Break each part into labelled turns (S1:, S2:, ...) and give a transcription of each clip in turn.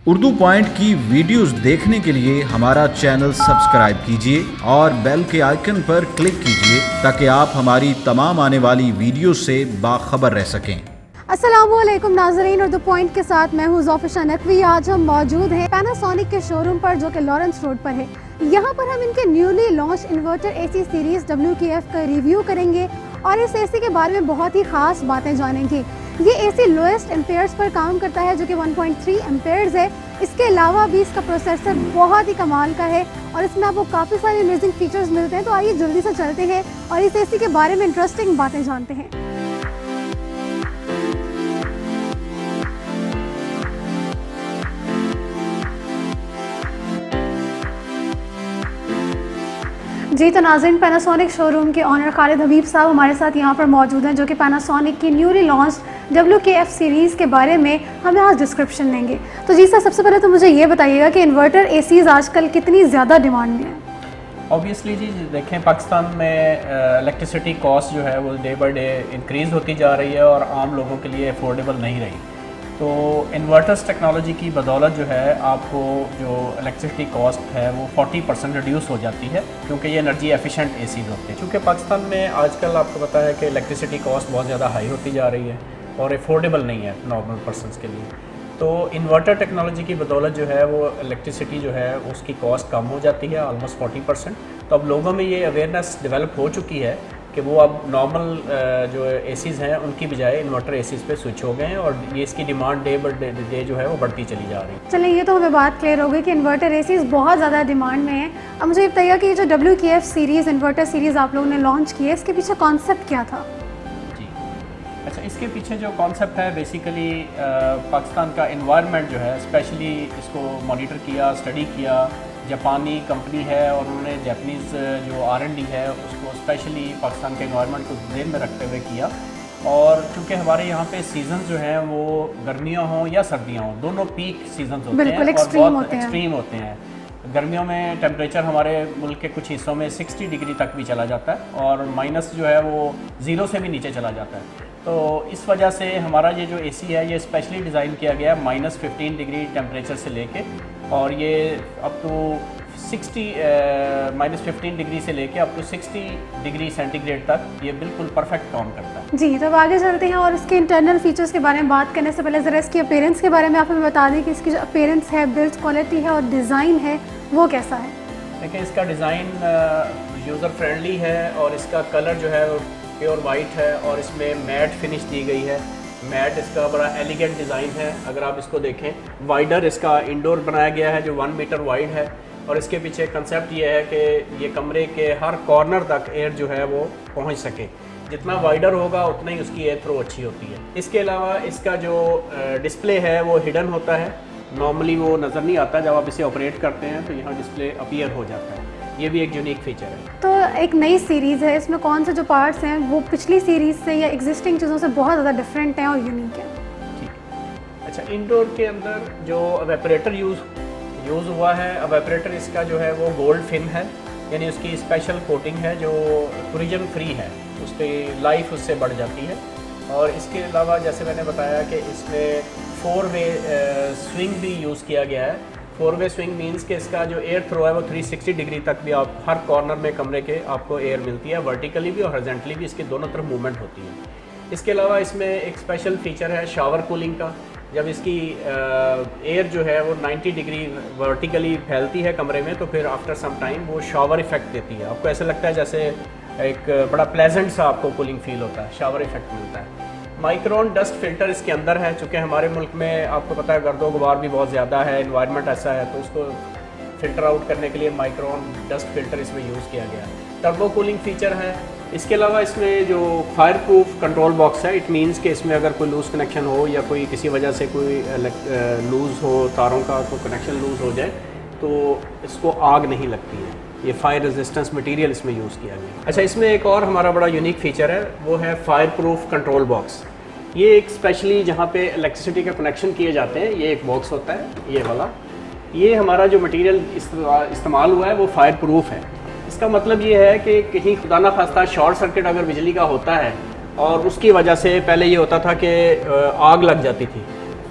S1: Urdu point की videos देखने के लिए हमारा चैनल सब्सक्राइब कीजिए और बेल के आइकन पर क्लिक कीजिए ताकि आप हमारी तमाम आने वाली वीडियो से बाखबर रह सकें।
S2: अस्सलामुअलैकुम नाज़रीन, उर्दू पॉइंट के साथ मैं हूँ ज़ोफ़िशा नकवी। आज हम मौजूद हैं पैनासोनिक के शोरूम पर जो कि लॉरेंस रोड पर है। यहाँ पर हम इनके newly launch inverter AC series WKF का रिव्यू करेंगे और इस एसी के बारे में बहुत ही ख़ास बातें जानेंगे। ये एसी लोएस्ट एम्पेयर्स पर काम करता है जो कि 1.3 एम्पेयर्स है। इसके अलावा भी इसका प्रोसेसर बहुत ही कमाल का है और इसमें आपको काफ़ी सारे अमेजिंग फीचर्स मिलते हैं। तो आइए जल्दी से चलते हैं और इस एसी के बारे में इंटरेस्टिंग बातें जानते हैं। जी तो नाज़रीन, पैनासोनिक शोरूम के ऑनर खालिद हबीब साहब हमारे साथ यहाँ पर मौजूद हैं जो कि पैनासोनिक की न्यूली लॉन्च WKF सीरीज़ के बारे में हमें आज डिस्क्रिप्शन देंगे। तो जी सर, सबसे पहले तो मुझे ये बताइएगा कि इन्वर्टर एसीज़ आजकल कितनी ज़्यादा डिमांड में है।
S3: ऑब्वियसली जी देखें, पाकिस्तान में इलेक्ट्रिसिटी कॉस्ट जो है वो डे बाय डे इंक्रीज़ होती जा रही है और आम लोगों के लिए अफोर्डेबल नहीं रही। तो इन्वर्टर्स टेक्नोलॉजी की बदौलत जो है आपको जो इलेक्ट्रिसिटी कॉस्ट है वो 40% रिड्यूस हो जाती है, क्योंकि ये एनर्जी एफिशिएंट एसीज होते हैं। क्योंकि पाकिस्तान में आजकल आपको पता है कि इलेक्ट्रिसिटी कॉस्ट बहुत ज़्यादा हाई होती जा रही है और अफोर्डेबल नहीं है नॉर्मल पर्सनस के लिए। तो इन्वर्टर टेक्नोलॉजी की बदौलत जो है वो इलेक्ट्रिसिटी जो है उसकी कॉस्ट कम हो जाती है, ऑलमोस्ट 40%। तो अब लोगों में ये अवेयरनेस डेवलप हो चुकी है कि वो अब नॉर्मल जो एसीज़ हैं उनकी बजाय इन्वर्टर एसीज़ पे स्विच हो गए हैं और ये इसकी डिमांड डे बाय डे जो है वो बढ़ती चली जा रही है।
S2: चलिए, ये तो हमें बात क्लियर हो गई कि इन्वर्टर एसीज़ बहुत ज़्यादा डिमांड में है। अब मुझे ये बताइएगा कि ये जो WKF सीरीज़ इन्वर्टर सीरीज़ आप लोगों ने लॉन्च की है, इसके पीछे कॉन्सेप्ट क्या था?
S3: जी अच्छा, इसके पीछे जो कॉन्सेप्ट है बेसिकली पाकिस्तान का एनवायरनमेंट जो है स्पेशली इसको मॉनिटर किया, स्टडी किया। जापानी कंपनी है और उन्होंने जापानीज़ जो R&D है उसको स्पेशली पाकिस्तान के एनवायरनमेंट को ध्यान में रखते हुए किया। और चूँकि हमारे यहाँ पे सीज़न जो हैं वो गर्मियाँ हों या सर्दियाँ हों, दोनों पीक सीजन्स होते हैं और बहुत एक्सट्रीम होते हैं। गर्मियों में टेम्परेचर हमारे मुल्क के कुछ हिस्सों में 60 डिग्री तक भी चला जाता है और माइनस जो है वो 0 से भी नीचे चला जाता है। तो इस वजह से हमारा ये जो एसी है ये स्पेशली डिज़ाइन किया गया है -15 डिग्री टेम्परेचर से लेके और ये अप टू -15 डिग्री से लेके अप टू 60 डिग्री सेंटीग्रेड तक ये बिल्कुल परफेक्ट काम करता है।
S2: जी, तो अब आगे चलते हैं और इसके इंटरनल फीचर्स के बारे में बात करने से पहले ज़रा इसकी अपीयरेंस के बारे में आप हमें बता दें कि इसकी जो अपीयरेंस है, बिल्ड क्वालिटी है और डिज़ाइन है वो कैसा है।
S3: देखिए, इसका डिज़ाइन यूज़र फ्रेंडली है और इसका कलर जो है प्योर वाइट है और इसमें मैट फिनिश दी गई है। मैट इसका बड़ा एलिगेंट डिज़ाइन है। अगर आप इसको देखें, वाइडर इसका इंडोर बनाया गया है जो 1 मीटर वाइड है और इसके पीछे कंसेप्ट ये है कि ये कमरे के हर कॉर्नर तक एयर जो है वो पहुंच सके। जितना वाइडर होगा उतना ही उसकी एयर थ्रो अच्छी होती है। इसके अलावा इसका जो डिस्प्ले है वो हिडन होता है, नॉर्मली वो नज़र नहीं आता। जब आप इसे ऑपरेट करते हैं तो यहाँ डिस्प्ले अपीयर हो जाता है। ये भी एक यूनिक फीचर है।
S2: तो एक नई सीरीज़ है, इसमें कौन से जो पार्ट्स हैं वो पिछली सीरीज़ से या एग्जिस्टिंग चीज़ों से बहुत ज़्यादा डिफरेंट हैं और यूनिक है?
S3: ठीक। अच्छा, इंडोर के अंदर जो एवेपोरेटर यूज़ हुआ है, एवेपोरेटर इसका जो है वो गोल्ड फिन है, यानी उसकी स्पेशल कोटिंग है जो कोरिजन फ्री है, उसकी लाइफ उससे बढ़ जाती है। और इसके अलावा जैसे मैंने बताया कि इसमें 4 वे स्विंग भी यूज़ किया गया है। 4 वे स्विंग मींस कि इसका जो एयर थ्रो है वो 360 डिग्री तक भी आप हर कॉर्नर में कमरे के आपको एयर मिलती है, वर्टिकली भी और हॉरिजॉन्टली भी इसकी दोनों तरफ मूवमेंट होती है। इसके अलावा इसमें एक स्पेशल फीचर है शावर कूलिंग का। जब इसकी एयर जो है वो 90 डिग्री वर्टिकली फैलती है कमरे में तो फिर आफ्टर सम टाइम वो शावर इफेक्ट देती है। आपको ऐसा लगता है जैसे एक बड़ा प्लेजेंट सा आपको कूलिंग फील होता है, शावर इफेक्ट मिलता है। माइक्रोन डस्ट फिल्टर इसके अंदर है, चूँकि हमारे मुल्क में आपको पता है गर्दो गुबार भी बहुत ज़्यादा है, एनवायरनमेंट ऐसा है, तो उसको फ़िल्टर आउट करने के लिए माइक्रोन डस्ट फिल्टर इसमें यूज़ किया गया है। टर्बो कूलिंग फ़ीचर है। इसके अलावा इसमें जो फायर प्रूफ कंट्रोल बॉक्स है, इट मीन्स कि इसमें अगर कोई लूज़ कनेक्शन हो या कोई किसी वजह से कोई लूज़ हो, तारों का कोई कनेक्शन लूज़ हो जाए तो इसको आग नहीं लगती है। ये फायर रेजिस्टेंस मटेरियल इसमें यूज़ किया गया। अच्छा, इसमें एक और हमारा बड़ा यूनिक फीचर है, वो है फायर प्रूफ कंट्रोल बॉक्स। ये एक स्पेशली जहाँ पे इलेक्ट्रिसिटी का कनेक्शन किए जाते हैं, ये एक बॉक्स होता है ये वाला। ये हमारा जो मटेरियल इस्तेमाल हुआ है वो फायर प्रूफ है। इसका मतलब ये है कि कहीं खुदा ना खास्ता शॉर्ट सर्किट अगर बिजली का होता है और उसकी वजह से पहले ये होता था कि आग लग जाती थी,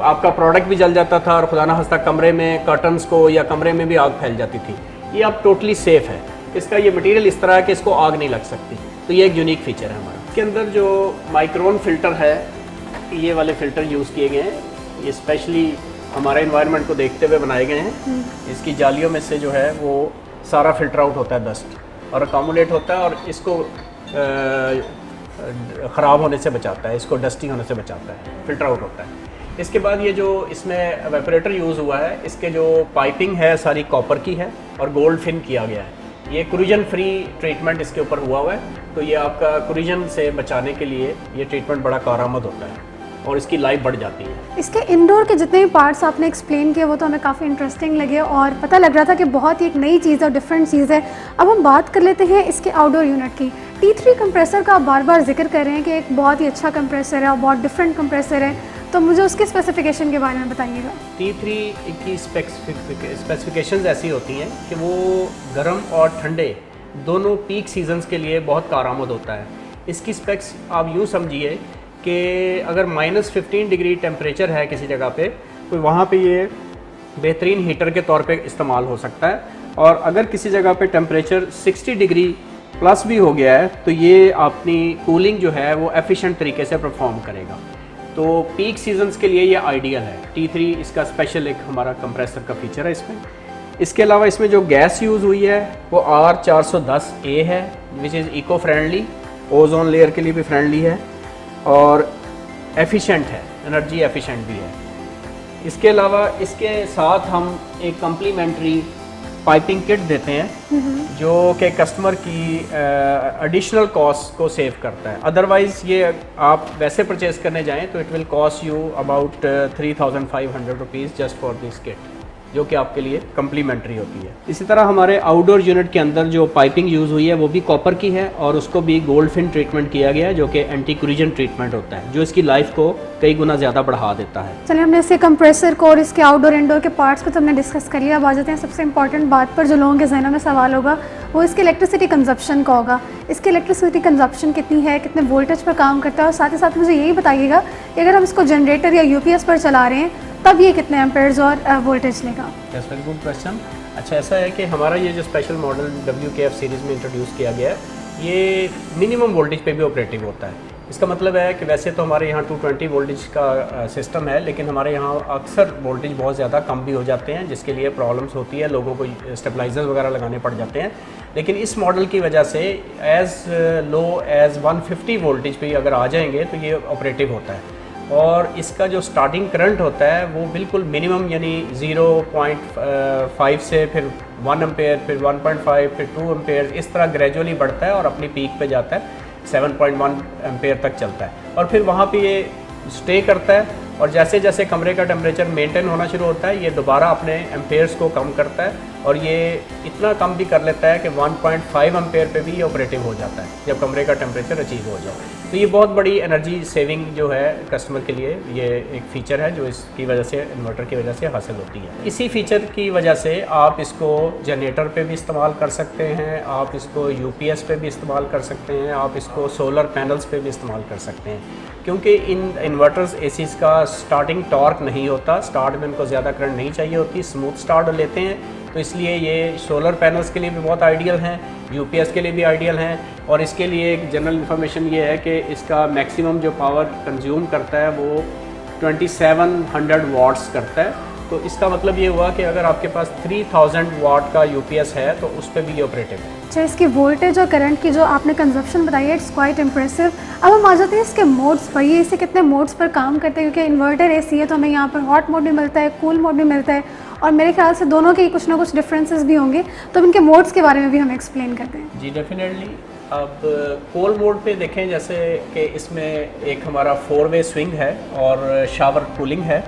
S3: आपका प्रोडक्ट भी जल जाता था और खुदा ना खास्ता कमरे में कर्टन्स को या कमरे में भी आग फैल जाती थी। ये अब टोटली सेफ़ है, इसका ये मटेरियल इस तरह है कि इसको आग नहीं लग सकती, तो ये एक यूनिक फीचर है हमारा। इसके अंदर जो माइक्रोन फ़िल्टर है, ये वाले फ़िल्टर यूज़ किए गए हैं, ये स्पेशली हमारे इन्वायरमेंट को देखते हुए बनाए गए हैं। इसकी जालियों में से जो है वो सारा फ़िल्टर आउट होता है डस्ट और अकोमोडेट होता है और इसको ख़राब होने से बचाता है, इसको डस्टी होने से बचाता है, फ़िल्टर आउट होता है। इसके बाद ये जो इसमें एवेपोरेटर यूज़ हुआ है, इसके जो पाइपिंग है सारी कॉपर की है और गोल्ड फिन किया गया है। ये कोरिजन फ्री ट्रीटमेंट इसके ऊपर हुआ है, तो ये आपका कोरिजन से बचाने के लिए ये ट्रीटमेंट बड़ा कारआमद होता है और इसकी लाइफ बढ़ जाती है।
S2: इसके इंडोर के जितने भी पार्ट्स आपने एक्सप्लेन किए वो तो हमें काफ़ी इंटरेस्टिंग लगे और पता लग रहा था कि बहुत ही एक नई चीज़ और डिफरेंट चीज़ है। अब हम बात कर लेते हैं इसके आउटडोर यूनिट की। T3 कंप्रेसर का आप बार बार जिक्र कर रहे हैं कि एक बहुत ही अच्छा कंप्रेसर है और बहुत डिफरेंट कंप्रेसर है, तो मुझे उसके स्पेसिफिकेशन के बारे में बताइएगा।
S3: T3 की स्पेसिफिकेशंस ऐसी होती हैं कि वो गर्म और ठंडे दोनों पीक सीजन्स के लिए बहुत कारआमद होता है। इसकी स्पेक्स आप यूँ समझिए कि अगर -15 डिग्री टेम्परेचर है किसी जगह पे, तो वहाँ पे ये बेहतरीन हीटर के तौर पे इस्तेमाल हो सकता है, और अगर किसी जगह पे टेम्परेचर 60 डिग्री प्लस भी हो गया है तो ये अपनी कूलिंग जो है वो एफिशिएंट तरीके से परफॉर्म करेगा। तो पीक सीजन्स के लिए ये आइडियल है। T3 इसका स्पेशल एक हमारा कंप्रेसर का फीचर है इसमें। इसके अलावा इसमें जो गैस यूज़ हुई है वो R410A है, which is eco friendly, ozone layer के लिए भी फ्रेंडली है और एफिशिएंट है, एनर्जी एफिशिएंट भी है। इसके अलावा इसके साथ हम एक कम्प्लीमेंट्री पाइपिंग किट देते हैं जो कि कस्टमर की एडिशनल कॉस्ट को सेव करता है। अदरवाइज़ ये आप वैसे परचेज़ करने जाएं तो it will cost you about 3500 rupees just for this kit, जो कि आपके लिए कम्प्लीमेंट्री होती है। इसी तरह हमारे आउटडोर यूनिट के अंदर जो पाइपिंग यूज़ हुई है वो भी कॉपर की है और उसको भी गोल्ड फिन ट्रीटमेंट किया गया है, जो कि एंटी कोरिजन ट्रीटमेंट होता है, जो इसकी लाइफ को कई गुना ज़्यादा बढ़ा देता है।
S2: चलिए, हमने इसके कंप्रेसर को और इसके आउटडोर इंडोर के पार्ट्स को तो हमने डिस्कस कर लिया। अब आ जाते हैं सबसे इंपॉर्टेंट बात पर, जो लोगों के जहनों में सवाल होगा वो इसके इलेक्ट्रिसिटी कंजप्शन का होगा। इसकी इलेक्ट्रिसिटी कंजप्शन कितनी है, कितने वोल्टेज पर काम करता है, और साथ ही साथ मुझे यही बताइएगा कि अगर हम इसको जनरेटर या UPS पर चला रहे हैं तब ये कितने एम्पेयर्स और वोल्टेज लेगा।
S3: That's very good question. अच्छा, ऐसा है कि हमारा ये जो स्पेशल मॉडल WKF सीरीज़ में इंट्रोड्यूस किया गया है, ये मिनिमम वोल्टेज पे भी ऑपरेटिव होता है। इसका मतलब है कि वैसे तो हमारे यहाँ 220 वोल्टेज का सिस्टम है, लेकिन हमारे यहाँ अक्सर वोल्टेज बहुत ज़्यादा कम भी हो जाते हैं, जिसके लिए प्रॉब्लम्स होती है, लोगों को स्टेबलाइजर वगैरह लगाने पड़ जाते हैं। लेकिन इस मॉडल की वजह से एज़ लो एज़ 150 वोल्टेज पे अगर आ जाएंगे तो ये ऑपरेटिव होता है, और इसका जो स्टार्टिंग करंट होता है वो बिल्कुल मिनिमम, यानी 0.5 से फिर 1 एम्पेयर, फिर 1.5, फिर 2 एम्पेयर, इस तरह ग्रेजुअली बढ़ता है और अपनी पीक पे जाता है, 7.1 एम्पेयर तक चलता है, और फिर वहाँ पे ये स्टे करता है, और जैसे जैसे कमरे का टेम्परेचर मेंटेन होना शुरू होता है ये दोबारा अपने एम्पेयर्स को कम करता है, और ये इतना कम भी कर लेता है कि 1.5 एम्पेयर पे भी ये ऑपरेटिव हो जाता है जब कमरे का टेम्परेचर अचीव हो जाए। तो ये बहुत बड़ी एनर्जी सेविंग जो है कस्टमर के लिए, ये एक फ़ीचर है जो इसकी वजह से, इन्वर्टर की वजह से हासिल होती है। इसी फीचर की वजह से आप इसको जनरेटर पे भी इस्तेमाल कर सकते हैं, आप इसको UPS पे भी इस्तेमाल कर सकते हैं, आप इसको सोलर पैनल्स पे भी इस्तेमाल कर सकते हैं, क्योंकि इन इन्वर्टर्स ACs का स्टार्टिंग टॉर्क नहीं होता, स्टार्ट में इनको ज़्यादा करंट नहीं चाहिए होती, स्मूथ स्टार्ट लेते हैं, तो इसलिए ये सोलर पैनल्स के लिए भी बहुत आइडियल हैं, UPS के लिए भी आइडियल हैं। और इसके लिए एक जनरल इन्फॉर्मेशन ये है कि इसका मैक्सिमम जो पावर कंज्यूम करता है वो 2700 वाट्स करता है। तो इसका मतलब ये हुआ कि अगर आपके पास 3000 वाट का UPS है तो उस पर भी ये ऑपरेटिव है।
S2: अच्छा, इसकी वोल्टेज और करंट की जो आपने कंजप्शन बताई है, इट्स क्वाइट इम्प्रेसिव। अब हम आ जाते हैं इसके मोड्स पर, ये इसे कितने मोड्स पर काम करते हैं, क्योंकि इन्वर्टर AC है तो हमें यहाँ पर हॉट मोड भी मिलता है, कूल मोड भी मिलता है, और मेरे ख्याल से दोनों के कुछ ना कुछ डिफरेंसेस भी होंगे, तो इनके मोड्स के बारे में भी हमें एक्सप्लेन करते हैं।
S3: जी डेफिनेटली। अब कोल मोड पे देखें, जैसे कि इसमें एक हमारा 4-वे स्विंग है और शावर कूलिंग है।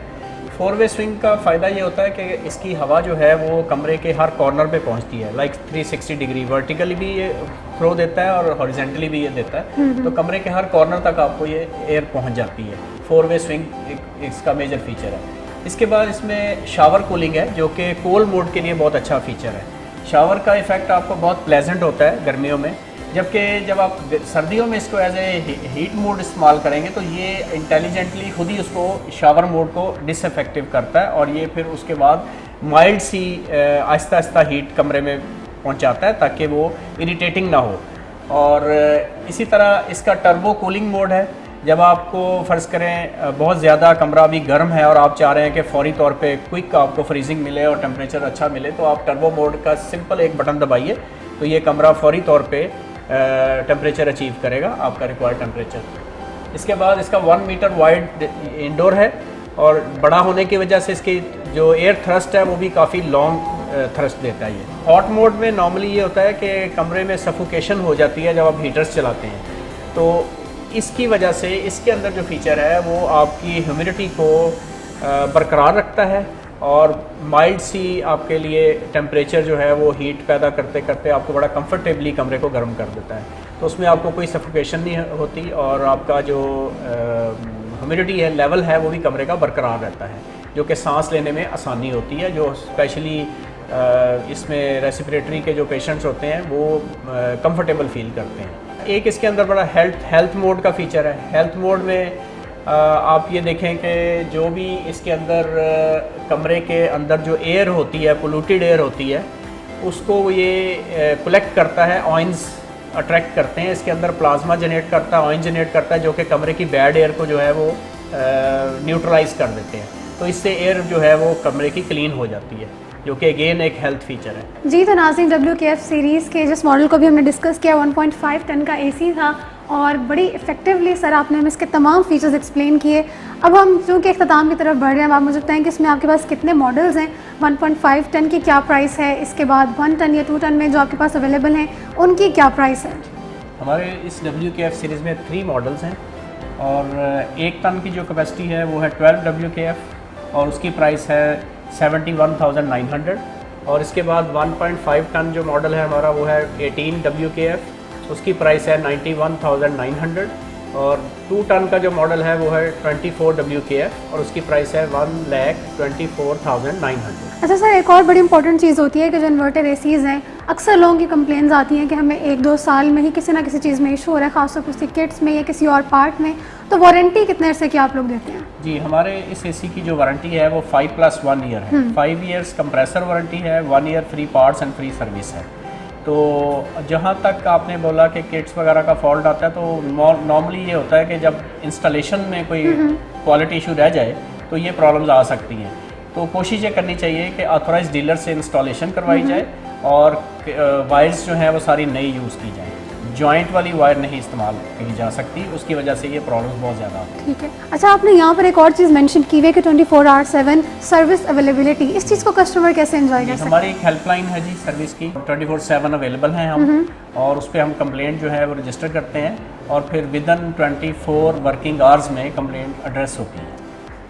S3: 4-वे स्विंग का फ़ायदा ये होता है कि इसकी हवा जो है वो कमरे के हर कॉर्नर पे पहुंचती है, लाइक 360 डिग्री वर्टिकली भी ये थ्रो देता है और हॉरिजेंटली भी ये देता है, तो कमरे के हर कॉर्नर तक आपको ये एयर पहुंच जाती है। 4-वे स्विंग इसका मेजर फीचर है। इसके बाद इसमें शावर कूलिंग है जो कि कोल मोड के लिए बहुत अच्छा फीचर है। शावर का इफ़ेक्ट आपको बहुत प्लेजेंट होता है गर्मियों में, जबकि जब आप सर्दियों में इसको एज ए हीट मोड इस्तेमाल करेंगे तो ये इंटेलिजेंटली खुद ही उसको शावर मोड को डिसइफेक्टिव करता है और ये फिर उसके बाद माइल्ड सी आहिस्ता आहिस्ता हीट कमरे में पहुंचाता है ताकि वो इरिटेटिंग ना हो। और इसी तरह इसका टर्बो कूलिंग मोड है। जब आपको फ़र्ज़ करें बहुत ज़्यादा कमरा अभी गर्म है और आप चाह रहे हैं कि फ़ौरी तौर पे क्विक आपको फ्रीजिंग मिले और टेम्परेचर अच्छा मिले, तो आप टर्बो मोड का सिंपल एक बटन दबाइए तो ये कमरा फ़ौरी तौर पे टेम्परेचर अचीव करेगा, आपका रिक्वायर्ड टेम्परेचर। इसके बाद इसका 1 मीटर वाइड इंडोर है और बड़ा होने की वजह से इसकी जो एयर थ्रस्ट है वो भी काफ़ी लॉन्ग थ्रस्ट देता है। ये हॉट मोड में नॉर्मली ये होता है कि कमरे में सफोकेशन हो जाती है जब आप हीटर्स चलाते हैं, तो इसकी वजह से इसके अंदर जो फीचर है वो आपकी ह्यूमिडिटी को बरकरार रखता है और माइल्ड सी आपके लिए टेम्परेचर जो है वो हीट पैदा करते करते आपको बड़ा कंफर्टेबली कमरे को गर्म कर देता है। तो उसमें आपको कोई सफोकेशन नहीं होती और आपका जो ह्यूमिडिटी है लेवल है वो भी कमरे का बरकरार रहता है, जो कि सांस लेने में आसानी होती है। जो स्पेशली इसमें रेस्पिरेटरी के जो पेशेंट्स होते हैं वो कंफर्टेबल फील करते हैं। एक इसके अंदर बड़ा हेल्थ मोड का फीचर है। हेल्थ मोड में आप ये देखें कि जो भी इसके अंदर कमरे के अंदर जो एयर होती है, पोल्यूटेड एयर होती है, उसको ये कलेक्ट करता है, ऑयंस अट्रैक्ट करते हैं। इसके अंदर प्लाज्मा जनरेट करता है, ऑयन जनरेट करता है, जो कि कमरे की बैड एयर को जो है वो न्यूट्रलाइज कर देते हैं। तो इससे एयर जो है वो कमरे की क्लीन हो जाती है, जो कि अगेन एक हेल्थ फीचर है।
S2: जी, तो नाज़रीन WKF सीरीज़ के जिस मॉडल को भी हमने डिस्कस किया 1.5 टन का AC था और बड़ी इफेक्टिवली सर आपने हमें इसके तमाम फीचर्स एक्सप्लेन किए। अब हम चूँकि इख्तिताम की तरफ बढ़ रहे हैं, अब आप मुझे बताएं कि इसमें आपके पास कितने मॉडल्स हैं, 1.5 टन की क्या प्राइस है, इसके बाद 1 टन या 2 टन में जो आपके पास अवेलेबल हैं उनकी क्या प्राइस है?
S3: हमारे इस WKF सीरीज़ में 3 मॉडल्स हैं और 1 टन की जो कैपेसिटी है वो है 12 WKF और उसकी प्राइस है 71,900। और इसके बाद 1.5 टन जो मॉडल है हमारा वो है 18 WKF, उसकी प्राइस है 91,900। और 2 टन का जो मॉडल है वो है 24 WKF और उसकी प्राइस है 1,24,900।
S2: अच्छा सर, एक और बड़ी इंपॉर्टेंट चीज़ होती है कि जो इन्वर्टर एसीज़ हैं, अक्सर लोगों की कंप्लेंट्स आती हैं कि हमें 1-2 साल में ही किसी ना किसी चीज़ में इशू हो रहा है, खासतौर उसकी किट्स में या किसी और पार्ट में, तो वारंटी कितने अरसे की आप लोग देते हैं?
S3: जी, हमारे इस एसी की जो वारंटी है वो 5+1 ईयर है। 5 ईयर्स कंप्रेसर वारंटी है, 1 year free parts and free service है। तो जहाँ तक आपने बोला कि किट्स वगैरह का फॉल्ट आता है, तो नॉर्मली ये होता है कि जब इंस्टॉलेशन में कोई क्वालिटी इशू रह जाए तो ये प्रॉब्लम्स आ सकती हैं। तो कोशिश ये करनी चाहिए कि ऑथराइज डीलर से इंस्टॉलेशन करवाई जाए और वायर्स जो हैं वो सारी नई यूज़ की जाए। जॉइंट वाली वायर नहीं इस्तेमाल की जा सकती, उसकी वजह से ये प्रॉब्लम्स बहुत ज़्यादा आती हैं।
S2: ठीक है। अच्छा, आपने यहाँ पर एक और चीज़ मेंशन की हुई है कि 24/7 सर्विस अवेलेबिलिटी, इस चीज़ को कस्टमर कैसे एंजॉय कर सकते हैं?
S3: हमारी एक हेल्पलाइन है जी सर्विस की, 24/7 अवेलेबल हैं हम, और उस पर हम कंप्लेंट जो है वो रजिस्टर करते हैं और फिर विदिन 24 वर्किंग आवर्स में कंप्लेंट एड्रेस होती है।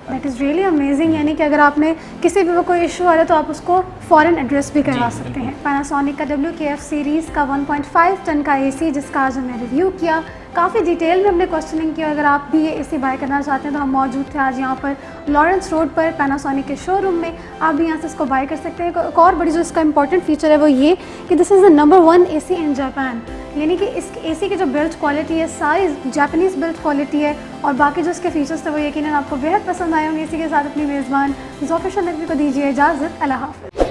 S2: That is really amazing. यानी कि अगर आपने किसी भी कोई इशू आ रहा है तो आप उसको फ़ौरन एड्रेस भी करवा सकते हैं। पैनासोनिक का WKF सीरीज़ का 1.5 टन का AC जिसका आज हमने रिव्यू किया, काफ़ी डिटेल में हमने क्वेश्चनिंग किया। अगर आप भी ये AC बाय करना चाहते हैं तो हम मौजूद थे आज यहाँ पर लॉरेंस रोड पर पैनासोनिक के शोरूम में, आप भी यहाँ से इसको बाय कर सकते हैं। एक और बड़ी जो इसका इंपॉर्टेंट फीचर है वो ये कि this is the number 1 AC in Japan, यानी कि इस AC की जो बिल्ड क्वालिटी है सारी जापानीज़ बिल्ड क्वालिटी है और बाकी जो इसके फीचर्स थे वो यकीनन आपको बेहद पसंद आए होंगे। इसी के साथ अपनी मेज़बान ज़ोफिशा नकवी को दीजिए इजाज़त। अल्लाह हाफ़िज़।